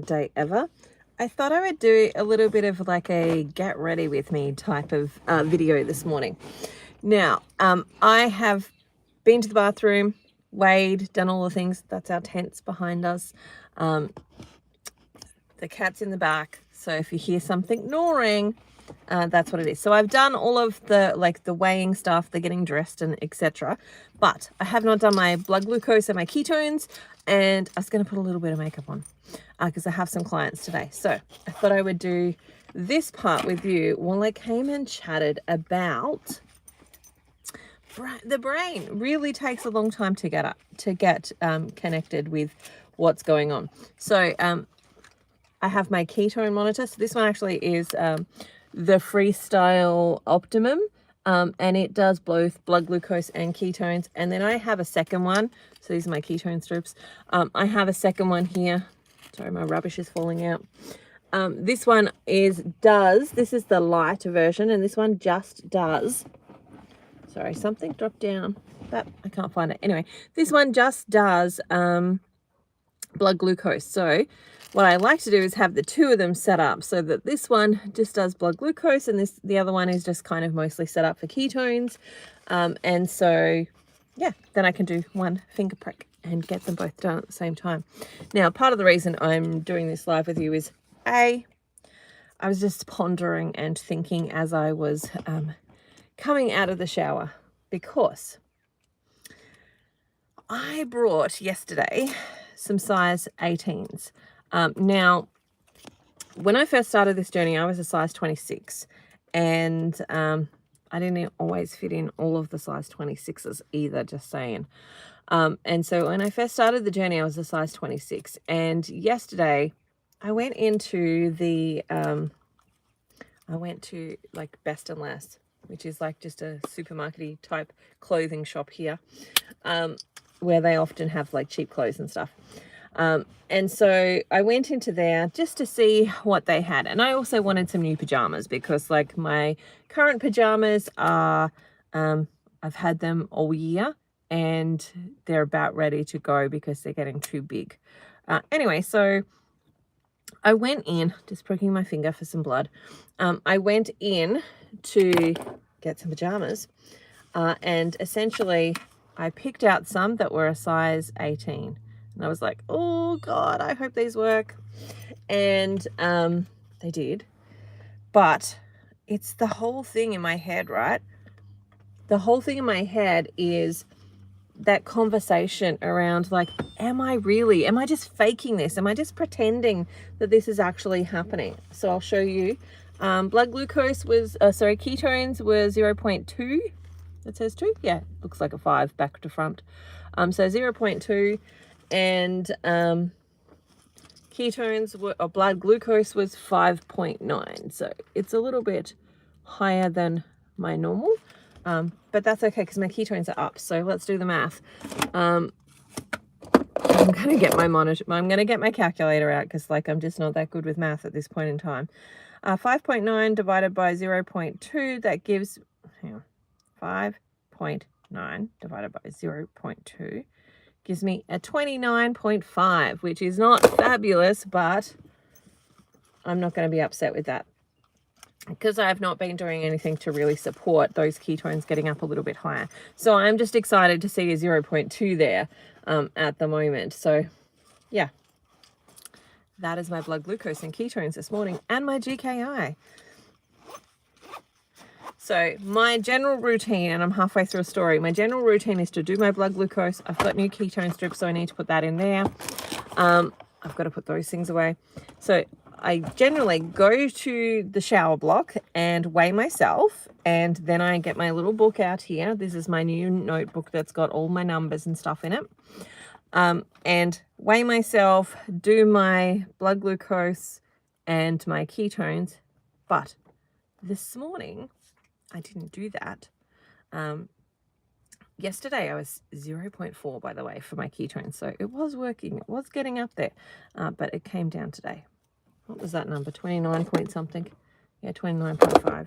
different day ever. I thought I would do a little bit of like a get ready with me type of video this morning. Now, I have been to the bathroom, weighed, done all the things. That's our tents behind us. The cat's in the back. So if you hear something gnawing, that's what it is. So I've done all of the weighing stuff, the getting dressed and etc. But I have not done my blood glucose and my ketones, and I was going to put a little bit of makeup on because I have some clients today. So I thought I would do this part with you while I came and chatted about the brain. Really takes a long time to get connected with what's going on. So I have my ketone monitor. So this one actually is the Freestyle Optimum, and it does both blood glucose and ketones. And then I have a second one. So these are my ketone strips. I have a second one here. Sorry, my rubbish is falling out. This one this is the light version, and this one just does, sorry, something dropped down, but I can't find it. Anyway, this one just does blood glucose. So what I like to do is have the two of them set up so that this one just does blood glucose and the other one is just kind of mostly set up for ketones. And so, yeah, then I can do one finger prick and get them both done at the same time. Now, part of the reason I'm doing this live with you is I was just pondering and thinking as I was coming out of the shower, because I brought yesterday some size 18s. Now, when I first started this journey, I was a size 26, and I didn't always fit in all of the size 26s either, just saying. And so when I first started the journey, I was a size 26, and yesterday I went into like Best and Less, which is like just a supermarket-y type clothing shop here, where they often have like cheap clothes and stuff. And so I went into there just to see what they had. And I also wanted some new pajamas because like my current pajamas are, I've had them all year and they're about ready to go because they're getting too big. Anyway, so I went in, just pricking my finger for some blood. I went in to get some pajamas, and essentially I picked out some that were a size 18. And I was like, oh God, I hope these work. And they did. But it's the whole thing in my head, right? The whole thing in my head is that conversation around like, am I just faking this? Am I just pretending that this is actually happening? So I'll show you. Blood glucose was, ketones were 0.2. It says 2. Yeah, looks like a 5 back to front. So 0.2. And ketones or blood glucose was 5.9. So it's a little bit higher than my normal, but that's okay because my ketones are up. So let's do the math. I'm going to get my monitor. I'm going to get my calculator out because like I'm just not that good with math at this point in time. 5.9 divided by 0.2, that gives, 5.9 divided by 0.2. gives me a 29.5, which is not fabulous, but I'm not going to be upset with that because I have not been doing anything to really support those ketones getting up a little bit higher. So I'm just excited to see a 0.2 there at the moment. So yeah, that is my blood glucose and ketones this morning and my GKI. So my general routine, and I'm halfway through a story, my general routine is to do my blood glucose. I've got new ketone strips, so I need to put that in there. I've got to put those things away. So I generally go to the shower block and weigh myself, and then I get my little book out here. This is my new notebook that's got all my numbers and stuff in it. And weigh myself, do my blood glucose and my ketones. But this morning, I didn't do that. Yesterday I was 0.4, by the way, for my ketones. So it was working. It was getting up there, but it came down today. What was that number? 29 point something. Yeah, 29.5.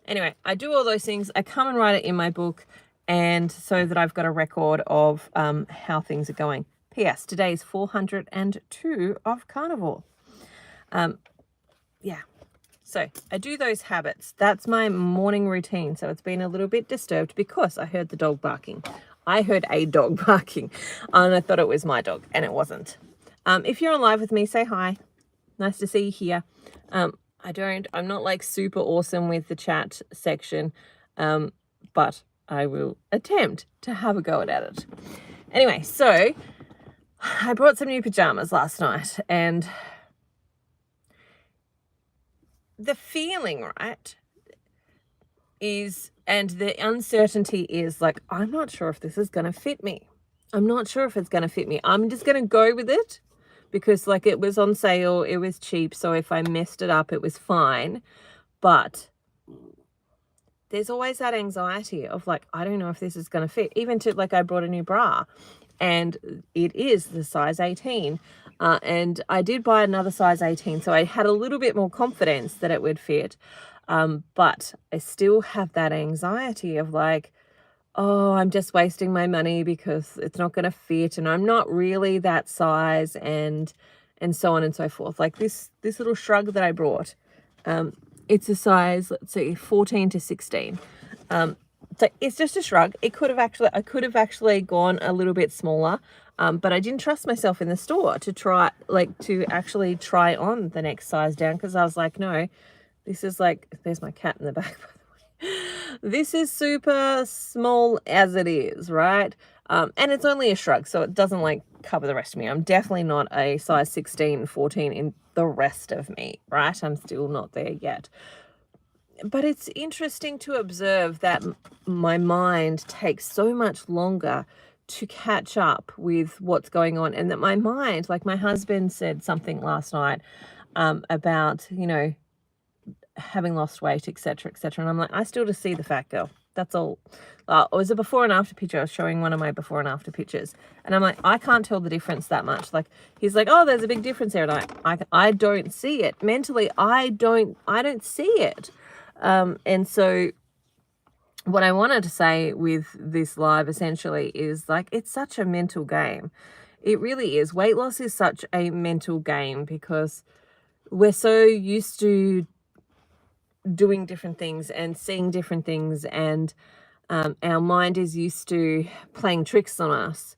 Anyway, I do all those things. I come and write it in my book, and so that I've got a record of how things are going. P.S. Today is 402 of carnivore. Yeah. So I do those habits. That's my morning routine. So it's been a little bit disturbed because I heard the dog barking. I heard a dog barking and I thought it was my dog, and it wasn't. If you're on live with me, say hi. Nice to see you here. I'm not like super awesome with the chat section, but I will attempt to have a go at it. Anyway, so I brought some new pajamas last night, and the feeling, right, is, and the uncertainty is like, I'm not sure if this is going to fit me. I'm not sure if it's going to fit me. I'm just going to go with it because like it was on sale, it was cheap. So if I messed it up, it was fine. But there's always that anxiety of like, I don't know if this is going to fit. Even to like, I brought a new bra and it is the size 18. And I did buy another size 18. So I had a little bit more confidence that it would fit. But I still have that anxiety of like, oh, I'm just wasting my money because it's not going to fit and I'm not really that size, and so on and so forth. Like this little shrug that I brought, it's a size, let's see, 14 to 16. So it's just a shrug. I could have actually gone a little bit smaller, but I didn't trust myself in the store to actually try on the next size down, because I was like, no, this is like, there's my cat in the back, by the way. This is super small as it is, right? And it's only a shrug, so it doesn't like cover the rest of me. I'm definitely not a size 16, 14 in the rest of me, right? I'm still not there yet. But it's interesting to observe that my mind takes so much longer to catch up with what's going on, and that my mind, like my husband said something last night about, having lost weight, etc., etc. And I'm like, I still just see the fat girl. That's all. It was a before and after picture. I was showing one of my before and after pictures, and I'm like, I can't tell the difference that much. Like he's like, oh, there's a big difference there, and I don't see it mentally. I don't see it. And so what I wanted to say with this live essentially is like, it's such a mental game. It really is. Weight loss is such a mental game because we're so used to doing different things and seeing different things, and our mind is used to playing tricks on us,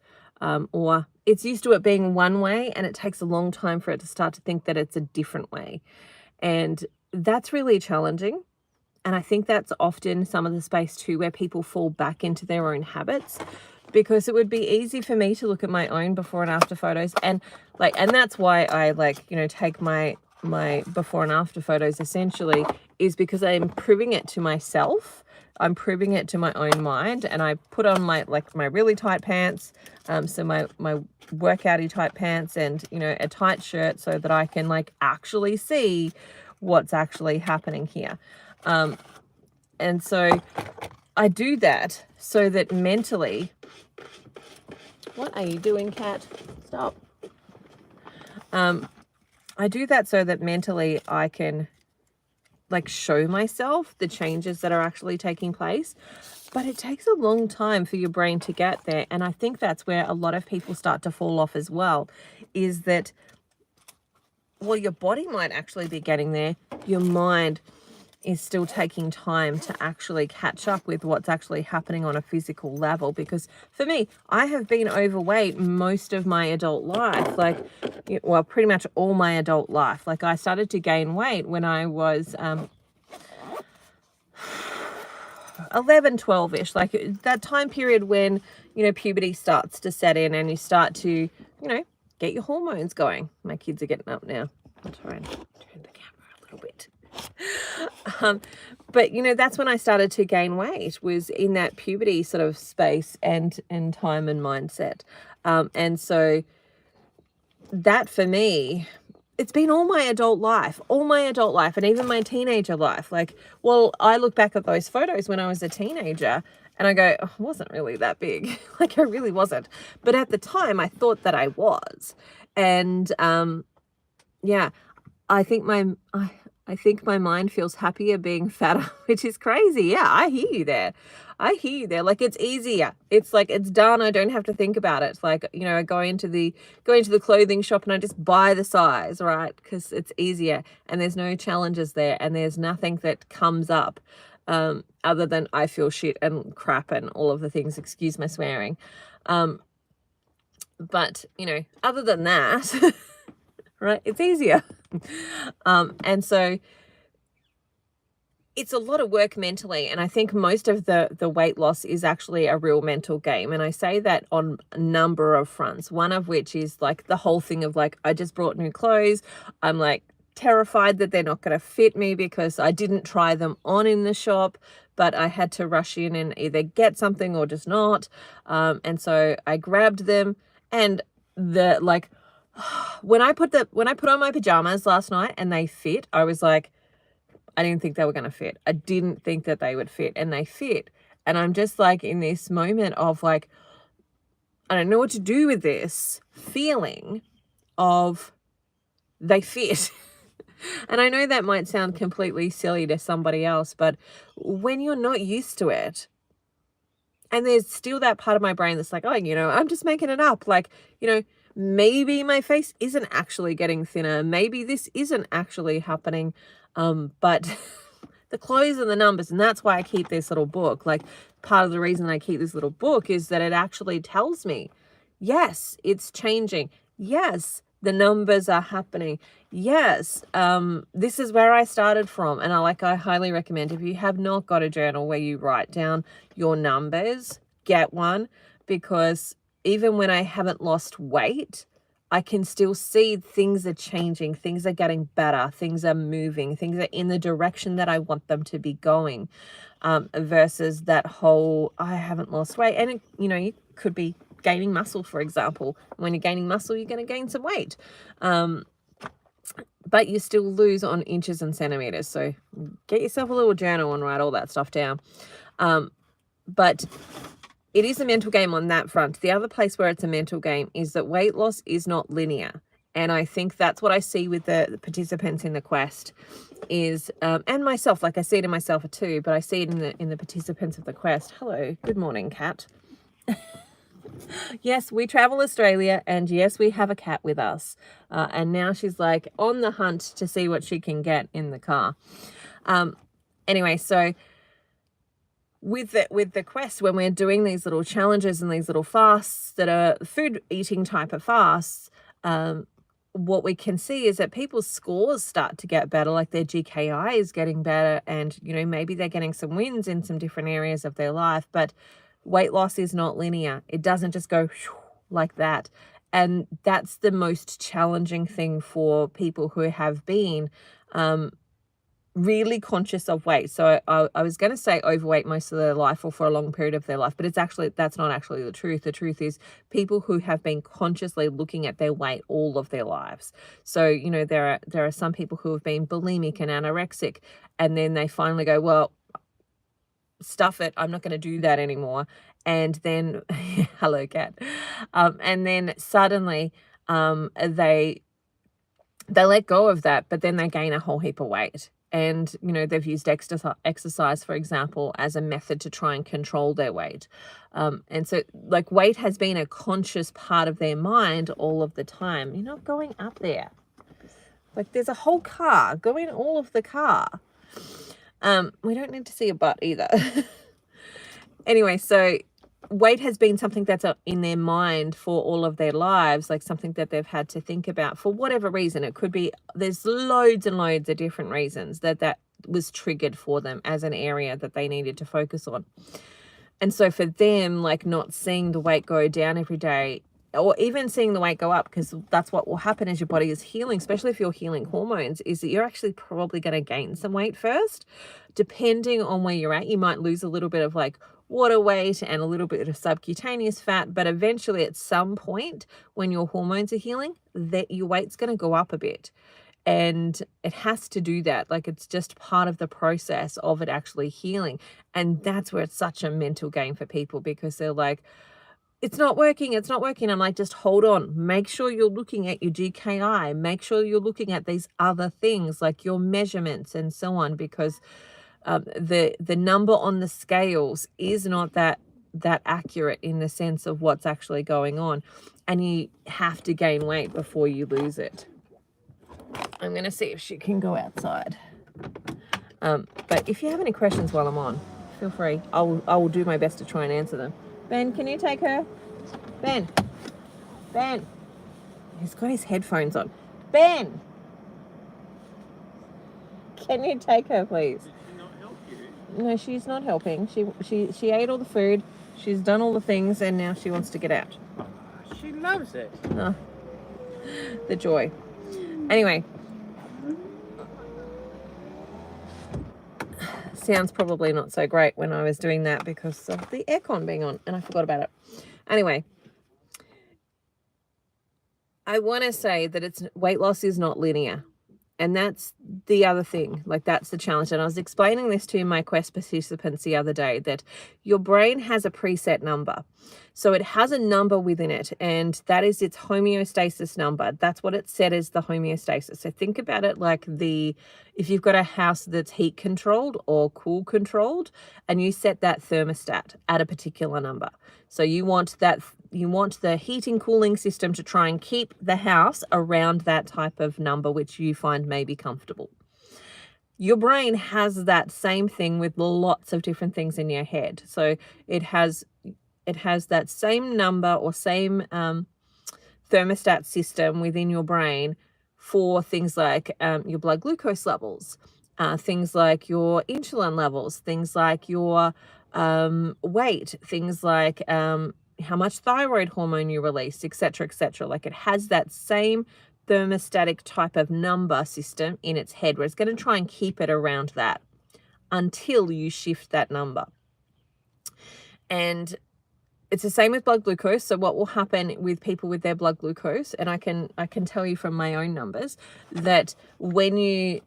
or it's used to it being one way, and it takes a long time for it to start to think that it's a different way. And that's really challenging. And I think that's often some of the space too where people fall back into their own habits, because it would be easy for me to look at my own before and after photos, and that's why I take my before and after photos essentially, is because I'm proving it to myself. I'm proving it to my own mind, and I put on my really tight pants, so my workouty tight pants, and a tight shirt, so that I can actually see what's actually happening here. And so I do that so that mentally, what are you doing, cat? Stop. I do that so that mentally I can show myself the changes that are actually taking place. But it takes a long time for your brain to get there. And I think that's where a lot of people start to fall off as well, is that, well, your body might actually be getting there. Your mind is still taking time to actually catch up with what's actually happening on a physical level. Because for me, I have been overweight most of my adult life, pretty much all my adult life. I started to gain weight when I was 11, 12-ish, that time period when, puberty starts to set in and you start to, get your hormones going. My kids are getting up now. I'll try and turn the camera a little bit. But that's when I started to gain weight, was in that puberty sort of space and time and mindset. And so that for me, it's been all my adult life, and even my teenager life. I look back at those photos when I was a teenager and I go, oh, I wasn't really that big. I really wasn't. But at the time I thought that I was. And I think my mind feels happier being fatter, which is crazy. Yeah, I hear you there. I hear you there. Like, it's easier. It's like, it's done. I don't have to think about it. Like, you know, I go into the clothing shop and I just buy the size, right? Because it's easier and there's no challenges there and there's nothing that comes up other than I feel shit and crap and all of the things, excuse my swearing. But, you know, other than that, right, it's easier. And so it's a lot of work mentally. And I think most of the weight loss is actually a real mental game. And I say that on a number of fronts, one of which is like the whole thing of like, I just brought new clothes. I'm like terrified that they're not going to fit me because I didn't try them on in the shop, but I had to rush in and either get something or just not. And so I grabbed them, and the like, when I put on my pajamas last night and they fit, I was like, I didn't think they were going to fit. I didn't think that they would fit, and they fit. And I'm just like in this moment of like, I don't know what to do with this feeling of they fit. And I know that might sound completely silly to somebody else, but when you're not used to it, and there's still that part of my brain that's like, oh, you know, I'm just making it up. Like, you know, maybe my face isn't actually getting thinner. Maybe this isn't actually happening. But the clothes and the numbers, and that's why I keep this little book. Like, part of the reason I keep this little book is that it actually tells me, yes, it's changing. Yes, the numbers are happening. Yes, this is where I started from. And I highly recommend, if you have not got a journal where you write down your numbers, get one, because even when I haven't lost weight, I can still see things are changing, things are getting better, things are moving, things are in the direction that I want them to be going, versus that whole, I haven't lost weight. And, you know, you could be gaining muscle, for example. When you're gaining muscle, you're going to gain some weight. But you still lose on inches and centimeters. So get yourself a little journal and write all that stuff down. But it is a mental game on that front. The other place where it's a mental game is that weight loss is not linear. And I think that's what I see with the participants in the quest is, and myself, like I see it in myself too, but I see it in the participants of the quest. Hello, good morning, cat. Yes, we travel Australia, and yes, we have a cat with us. And now she's like on the hunt to see what she can get in the car. Anyway, so with the quest, when we're doing these little challenges and these little fasts that are food eating type of fasts, what we can see is that people's scores start to get better, like their GKI is getting better, and, you know, maybe they're getting some wins in some different areas of their life, but weight loss is not linear. It doesn't just go like that. And that's the most challenging thing for people who have been really conscious of weight. So I was going to say overweight most of their life or for a long period of their life, but that's not actually the truth. The truth is people who have been consciously looking at their weight all of their lives. So, you know, there are some people who have been bulimic and anorexic, and then they finally go, well, stuff it, I'm not going to do that anymore. And then hello cat, and then suddenly they let go of that, but then they gain a whole heap of weight. And, you know, they've used exercise, for example, as a method to try and control their weight. And so, like, weight has been a conscious part of their mind all of the time. You're not going up there. Like, there's a whole car. Go in all of the car. We don't need to see a butt either. Anyway, so weight has been something that's in their mind for all of their lives, like something that they've had to think about for whatever reason. It could be, there's loads and loads of different reasons that was triggered for them as an area that they needed to focus on. And so for them, like, not seeing the weight go down every day, or even seeing the weight go up, because that's what will happen as your body is healing, especially if you're healing hormones, is that you're actually probably going to gain some weight first. Depending on where you're at, you might lose a little bit of like water weight and a little bit of subcutaneous fat, but eventually at some point when your hormones are healing, that your weight's going to go up a bit. And it has to do that. Like, it's just part of the process of it actually healing. And that's where it's such a mental game for people, because they're like, it's not working. It's not working. I'm like, just hold on. Make sure you're looking at your GKI. Make sure you're looking at these other things like your measurements and so on, because The number on the scales is not that accurate in the sense of what's actually going on, and you have to gain weight before you lose it. I'm going to see if she can go outside. But if you have any questions while I'm on, feel free. I will do my best to try and answer them. Ben, can you take her? Ben. He's got his headphones on. Ben, can you take her, please? Did she not help you? No, she's not helping. She ate all the food. She's done all the things, and now she wants to get out. Oh, she loves it. Oh, the joy. Anyway, sounds probably not so great when I was doing that because of the aircon being on, and I forgot about it. Anyway, I want to say that weight loss is not linear. And that's the other thing, like that's the challenge. And I was explaining this to my Quest participants the other day, that your brain has a preset number. So it has a number within it, and that is its homeostasis number. That's what it set as the homeostasis. So think about it like if you've got a house that's heat controlled or cool controlled, and you set that thermostat at a particular number. So you want the heating cooling system to try and keep the house around that type of number, which you find may be comfortable. Your brain has that same thing with lots of different things in your head. So it has that same number or same thermostat system within your brain for things like your blood glucose levels, things like your insulin levels, things like your weight, things like how much thyroid hormone you release, etc., etc. Like it has that same thermostatic type of number system in its head where it's going to try and keep it around that until you shift that number. And it's the same with blood glucose. So what will happen with people with their blood glucose, and I can tell you from my own numbers, that when you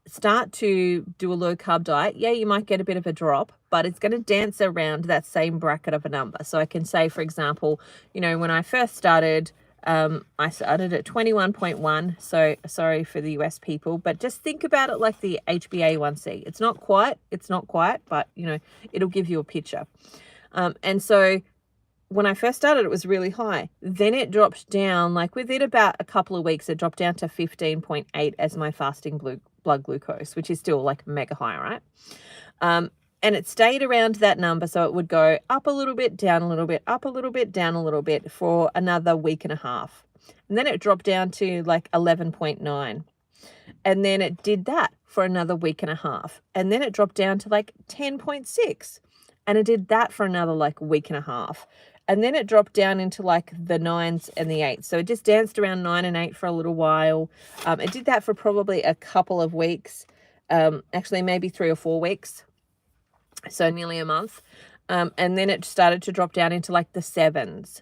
start to do a low carb diet, yeah, you might get a bit of a drop, but it's going to dance around that same bracket of a number. So I can say, for example, when I first started, I started at 21.1. So sorry for the US people, but just think about it like the HbA1c. It's not quite, but it'll give you a picture. And so when I first started, it was really high. Then it dropped down, like within about a couple of weeks, it dropped down to 15.8 as my fasting blood glucose, which is still like mega high, right? And it stayed around that number. So it would go up a little bit, down a little bit, up a little bit, down a little bit for another week and a half. And then it dropped down to like 11.9. And then it did that for another week and a half. And then it dropped down to like 10.6. And it did that for another like week and a half. And then it dropped down into like the 9s and the 8s. So it just danced around 9 and 8 for a little while. It did that for probably a couple of weeks, actually maybe 3 or 4 weeks. So nearly a month. And then it started to drop down into like the 7s.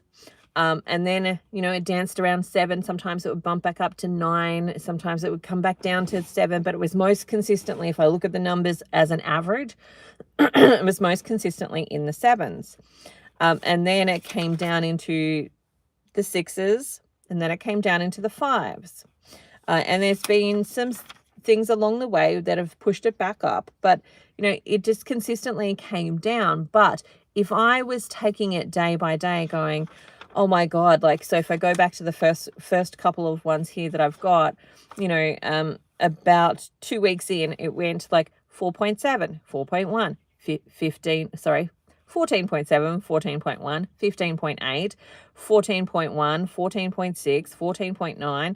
And then, it danced around 7. Sometimes it would bump back up to 9. Sometimes it would come back down to 7. But it was most consistently, if I look at the numbers as an average, it was most consistently in the 7s. And then it came down into the 6s, and then it came down into the 5s. And there's been some things along the way that have pushed it back up, but, it just consistently came down. But if I was taking it day by day going, oh my God, so if I go back to the first couple of ones here that I've got, about 2 weeks in, it went like 4.7, 4.1, 14.7, 14.1, 15.8, 14.1, 14.6, 14.9.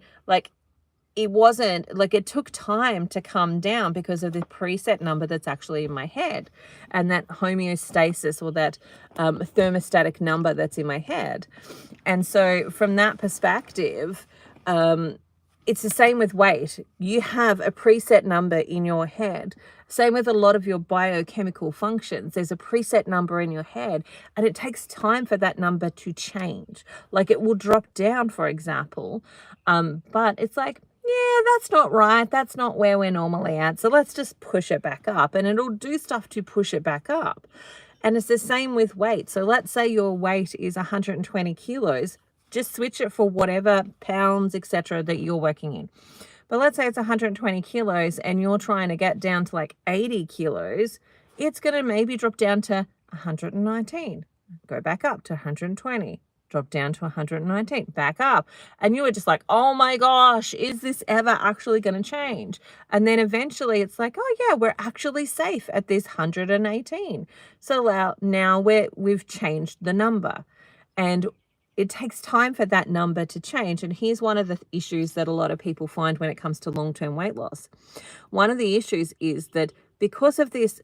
It wasn't it took time to come down because of the preset number that's actually in my head, and that homeostasis or that thermostatic number that's in my head. And so from that perspective, it's the same with weight. You have a preset number in your head. Same with a lot of your biochemical functions. There's a preset number in your head, and it takes time for that number to change. It will drop down, for example, but it's like, yeah, that's not right. That's not where we're normally at. So let's just push it back up, and it'll do stuff to push it back up. And it's the same with weight. So let's say your weight is 120 kilos. Just switch it for whatever pounds, etc., that you're working in. But let's say it's 120 kilos and you're trying to get down to like 80 kilos, it's going to maybe drop down to 119, go back up to 120, drop down to 119, back up. And you were just like, oh my gosh, is this ever actually going to change? And then eventually it's like, oh yeah, we're actually safe at this 118. So now we've changed the number. And it takes time for that number to change. And here's one of the issues that a lot of people find when it comes to long-term weight loss. One of the issues is that because of this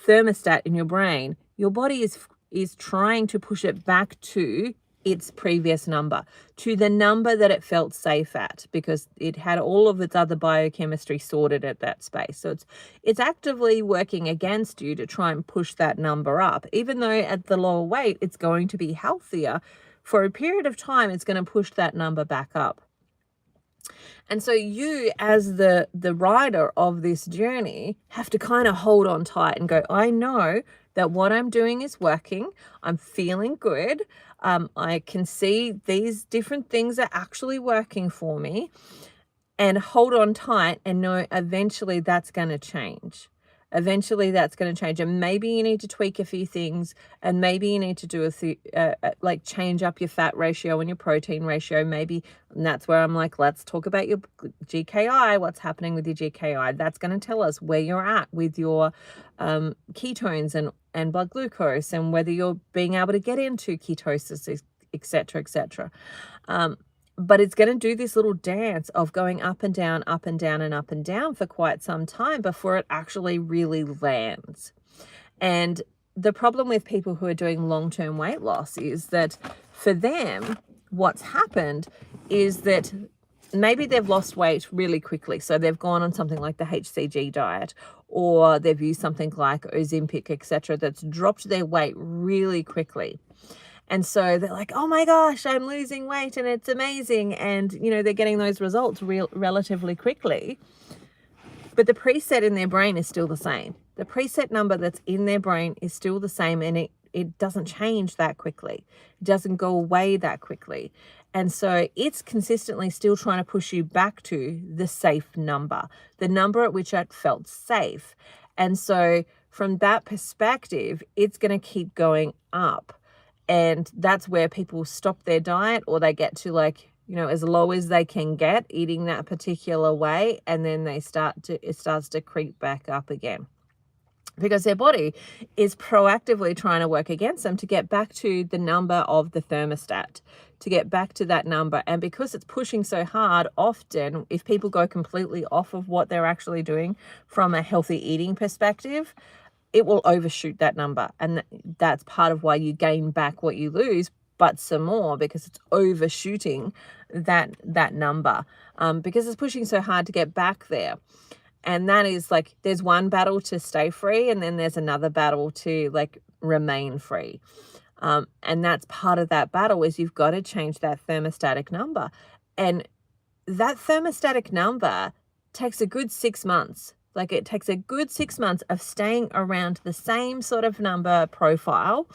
thermostat in your brain, your body is trying to push it back to its previous number, to the number that it felt safe at, because it had all of its other biochemistry sorted at that space. So it's actively working against you to try and push that number up, even though at the lower weight it's going to be healthier. For a period of time, it's going to push that number back up. And so you, as the rider of this journey, have to kind of hold on tight and go, I know that what I'm doing is working. I'm feeling good. I can see these different things are actually working for me. And hold on tight and know eventually that's going to change. Eventually that's going to change. And maybe you need to tweak a few things, and maybe you need to do like change up your fat ratio and your protein ratio. Maybe, and that's where I'm like, let's talk about your GKI. What's happening with your GKI? That's going to tell us where you're at with your ketones and blood glucose, and whether you're being able to get into ketosis, et cetera, et cetera. But it's going to do this little dance of going up and down, up and down, and up and down for quite some time before it actually really lands. And the problem with people who are doing long-term weight loss is that for them, what's happened is that maybe they've lost weight really quickly. So they've gone on something like the HCG diet, or they've used something like Ozempic, etc., that's dropped their weight really quickly. And so they're like, oh my gosh, I'm losing weight and it's amazing. And, you know, they're getting those results relatively quickly. But the preset in their brain is still the same. The preset number that's in their brain is still the same, and it doesn't change that quickly. It doesn't go away that quickly. And so it's consistently still trying to push you back to the safe number, the number at which it felt safe. And so from that perspective, it's going to keep going up. And that's where people stop their diet, or they get to, like, you know, as low as they can get eating that particular way. And then it starts to creep back up again, because their body is proactively trying to work against them to get back to the number of the thermostat, to get back to that number. And because it's pushing so hard, often if people go completely off of what they're actually doing from a healthy eating perspective, it will overshoot that number. And that's part of why you gain back what you lose, but some more, because it's overshooting that number, because it's pushing so hard to get back there. And that is like, there's one battle to stay free, and then there's another battle to like remain free. And that's part of that battle, is you've got to change that thermostatic number. And that thermostatic number takes a good 6 months. Like, it takes a good 6 months of staying around the same sort of number profile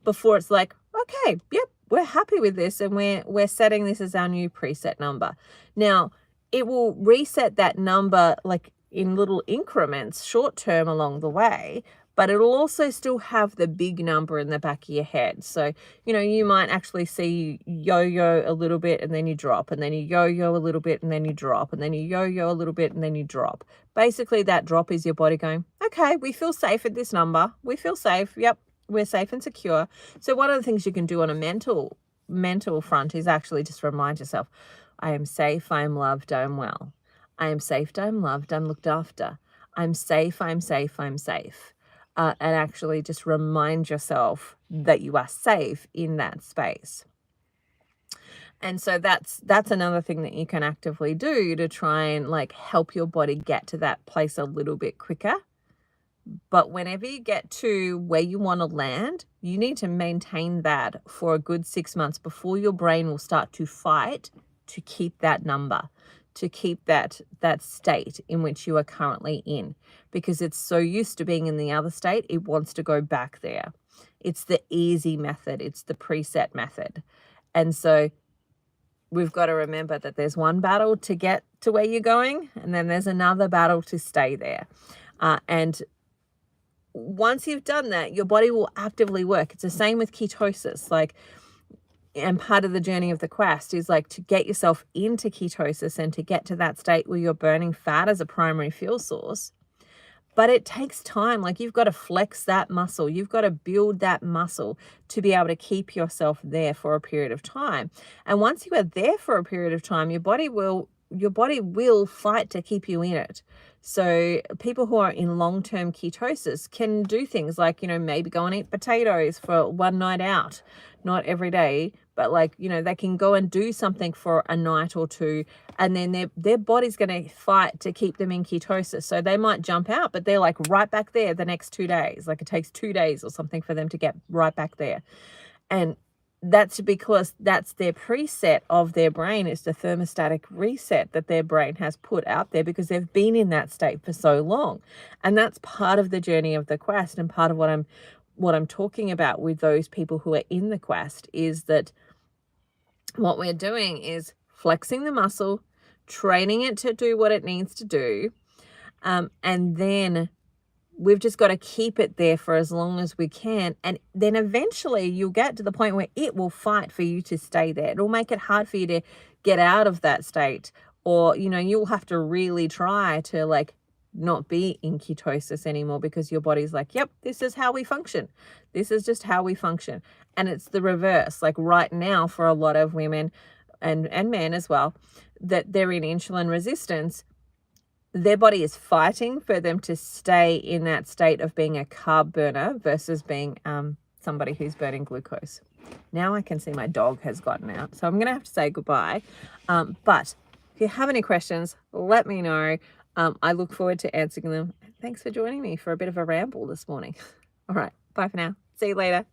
before it's like, okay, yep, we're happy with this, and we're setting this as our new preset number. Now, it will reset that number like in little increments, short term along the way, but it'll also still have the big number in the back of your head. So, you know, you might actually see yo-yo a little bit and then you drop, and then you yo-yo a little bit and then you drop, and then you yo-yo a little bit and then you drop. Basically, that drop is your body going, okay, we feel safe at this number. We feel safe. Yep, we're safe and secure. So one of the things you can do on a mental front is actually just remind yourself, I am safe, I am loved, I am well. I am safe, I'm loved, I'm looked after. I'm safe, I'm safe, I'm safe. And actually just remind yourself that you are safe in that space. And so that's another thing that you can actively do to try and like help your body get to that place a little bit quicker. But whenever you get to where you want to land, you need to maintain that for a good 6 months before your brain will start to fight to keep that number, to keep that state in which you are currently in, because it's so used to being in the other state, it wants to go back there. It's the easy method. It's the preset method. And so we've got to remember that there's one battle to get to where you're going, and then there's another battle to stay there. And once you've done that, your body will actively work. It's the same with ketosis. And part of the journey of the quest is to get yourself into ketosis and to get to that state where you're burning fat as a primary fuel source. But it takes time. You've got to flex that muscle. You've got to build that muscle to be able to keep yourself there for a period of time. And once you are there for a period of time, your body will fight to keep you in it. So people who are in long-term ketosis can do things like, maybe go and eat potatoes for one night out, not every day, but they can go and do something for a night or two, and then their body's going to fight to keep them in ketosis. So they might jump out, but they're right back there the next 2 days. It takes 2 days or something for them to get right back there. And that's because that's their preset of their brain. It's the thermostatic reset that their brain has put out there because they've been in that state for so long. And that's part of the journey of the quest, and part of what I'm talking about with those people who are in the quest is that what we're doing is flexing the muscle, training it to do what it needs to do, and then we've just got to keep it there for as long as we can. And then eventually you'll get to the point where it will fight for you to stay there. It'll make it hard for you to get out of that state, or, you'll have to really try to not be in ketosis anymore because your body's yep, this is how we function. This is just how we function. And it's the reverse. Right now for a lot of women and men as well, that they're in insulin resistance, their body is fighting for them to stay in that state of being a carb burner versus being somebody who's burning glucose. Now I can see my dog has gotten out, so I'm going to have to say goodbye. But if you have any questions, let me know. I look forward to answering them. Thanks for joining me for a bit of a ramble this morning. All right, bye for now. See you later.